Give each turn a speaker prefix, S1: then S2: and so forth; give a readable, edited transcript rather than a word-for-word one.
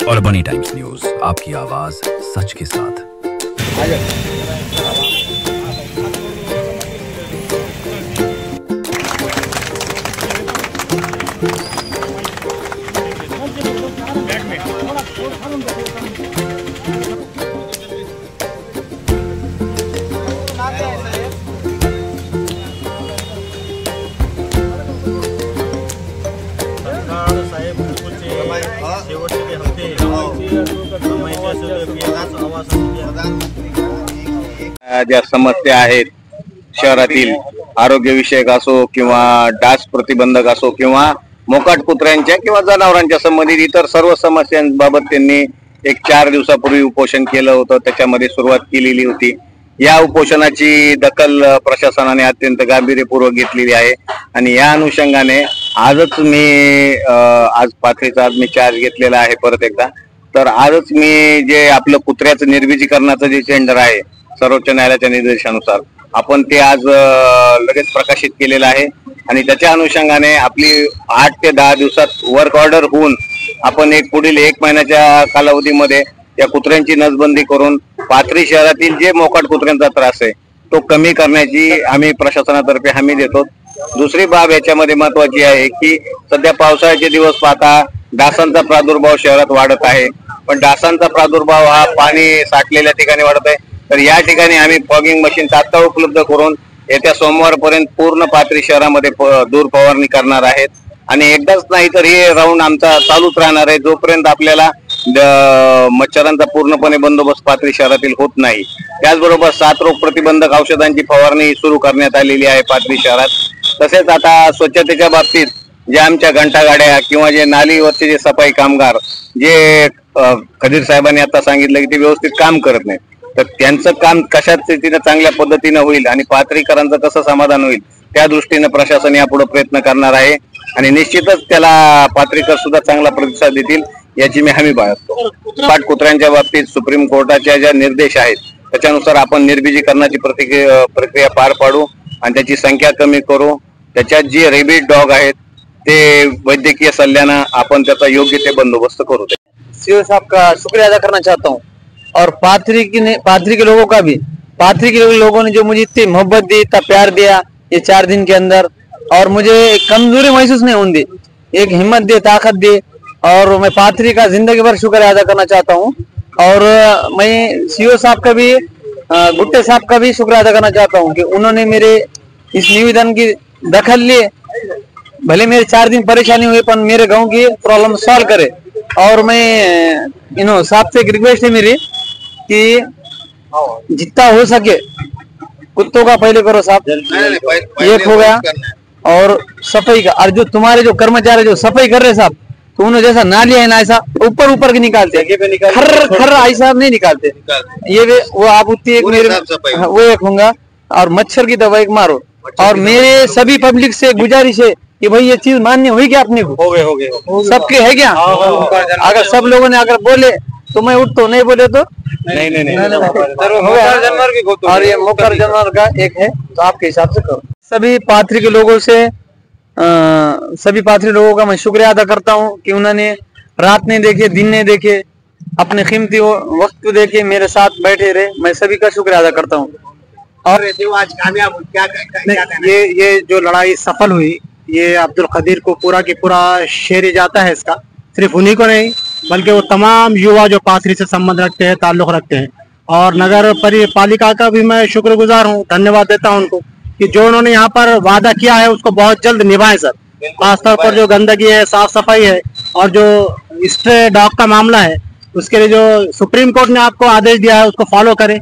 S1: और बनी times news, आपकी आवाज सच के साथ।
S2: ज्या समस्या आहेत शहरातील, आरोग्यविषयक असो किंवा डास प्रतिबंधक असो किंवा मोकाट कुत्र्यांच्या किंवा जनावरांच्या संबंधित इतर सर्व समस्यांबाबत त्यांनी एक 4 दिवसापूर्वी उपोषण केलं होतं। त्याच्यामध्ये सुरुवात केलेली होती। या उपोषणाची दखल प्रशासनाने अत्यंत गांभीर्यपूर्वक घेतलेली आहे आणि या अनुषंगाने आजच मी आज पाथरीचा मी चार्ज घेतलेला आहे परत एकदा। तर आजच मी जे आपलं कुत्र्याचं निर्बीजीकरणाचं जे टेंडर आहे सर्वोच्च न्यायालयाच्या निर्देशानुसार आपण ते आज लगेच प्रकाशित केलेलं आहे आणि त्याच्या अनुषंगाने आपली 8 ते 10 दिवसात वर्क ऑर्डर होऊन आपण एक पुढील 1 महिन्याच्या कालावधीमध्ये या कुत्र्यांची नसबंदी करून पाथरी शहरातील जे मोकाट कुत्र्यांचा त्रास आहे तो कमी करण्याची आम्ही प्रशासनातर्फे हमी देतो। दुसरी बाब याच्यामध्ये महत्वाची आहे की सध्या पावसाळ्याचे दिवस पाहता डासांचा प्रादुर्भाव शहरात वाढत आहे, पण डासांचा प्रादुर्भाव हा पाणी साठलेल्या ठिकाणी वाढत आहे। तर या ठिकाणी आम्ही फॉगिंग मशीन तात्काळ उपलब्ध करून येत्या सोमवारपर्यंत पूर्ण पाथरी शहरामध्ये धूर फवारणी करणार आहेत आणि एकदाच नाही तर हे राऊंड आमचा चालूच राहणार आहे जोपर्यंत आपल्याला मच्छरांचा पूर्णपणे बंदोबस्त पाथरी शहरातील होत नाही। त्याचबरोबर 7 रोग प्रतिबंधक औषधांची फवारणी सुरू करण्यात आलेली आहे पाथरी शहरात। तसेच आता स्वच्छतेच्या बाबतीत जे आमच्या घंटागाड्या किंवा जे नालीवरचे जे सफाई कामगार जे खदीर साहेबांनी आता सांगितलं की ते व्यवस्थित काम करत नाही, तर त्यांचं काम कशा स्थितीने चांगल्या पद्धतीने होईल आणि पाथरीकरांचं कसं समाधान होईल त्या दृष्टीने प्रशासन यापुढे प्रयत्न करणार आहे आणि निश्चितच त्याला पाथरीकर सुद्धा चांगला प्रतिसाद देतील याची मी हमी बाळगतो। मोकाट कुत्र्यांच्या बाबतीत सुप्रीम कोर्टाच्या ज्या निर्देश आहेत त्याच्यानुसार आपण निर्बीजीकरणाची प्रक्रिया पार पाडू आणि त्याची संख्या कमी करू। त्याच्यात जे रेबीज डॉग आहेत ते वैद्यकीय सल्ल्यानं आपण त्याचा योग्य ते बंदोबस्त करू।
S3: सीओ साहब का शुक्रिया अदा करना चाहता हूँ और पाथरी के लोगों का भी। पाथरी के लोगों ने जो मुझे इतनी मोहब्बत दी, इतना प्यार दिया ये 4 दिन के अंदर, और मुझे कमजोरी महसूस नहीं होने दी, एक हिम्मत दे, ताकत दे, और मैं पाथरी का जिंदगी भर शुक्रिया अदा करना चाहता हूँ। और मैं सीओ साहब का भी, गुट्टे साहब का भी शुक्रिया अदा करना चाहता हूँ कि उन्होंने मेरे इस निवेदन की दखल लिए। भले मेरे 4 दिन परेशानी हुई पर मेरे गाँव की प्रॉब्लम सॉल्व करे। और मैं साहब से एक रिक्वेस्ट है मेरी कि जितना हो सके कुत्तों का पहले करो साहब, एक हो गया, और सफाई का, और जो तुम्हारे जो कर्मचारी जो सफाई कर रहे साहब, तो उन्होंने जैसा नाली है ना ऐसा ऊपर के निकालते, खर ऐसा नहीं निकालते। ये वो आप उतनी एक मेरे वो एक होगा और मच्छर की दवाई मारो। और मेरे सभी पब्लिक से गुजारिश है कि भाई ये चीज मान्य हुई क्या अपने को? हो गए सबके है क्या? अगर सब लोगों ने अगर बोले तो मैं उठ तो नहीं बोले तो नहीं। और ये मोकर जानवर का एक है तो आपके हिसाब से करो। सभी पाथरी के लोगों से सभी पाथरी लोगों का मैं शुक्रिया अदा करता हूँ कि उन्होंने रात नहीं देखे, दिन नहीं देखे, अपने कीमती वक्त देके मेरे साथ बैठे रहे। मैं सभी का शुक्रिया अदा करता हूँ। और
S4: आज कामयाब क्या ये जो लड़ाई सफल हुई, ये अब्दुल कदीर को पूरा की पूरा श्रेय जाता है इसका, सिर्फ उन्हीं को नहीं बल्कि वो तमाम युवा जो पाथरी से संबंध रखते हैं, ताल्लुक रखते हैं। और नगर पालिका का भी मैं शुक्रगुजार हूँ, धन्यवाद देता हूँ उनको कि जो उन्होंने यहाँ पर वादा किया है उसको बहुत जल्द निभाएं सर। खासतौर पर जो गंदगी है, साफ सफाई है और जो स्ट्रे डॉग का मामला है उसके लिए जो सुप्रीम कोर्ट ने आपको आदेश दिया है उसको फॉलो करें।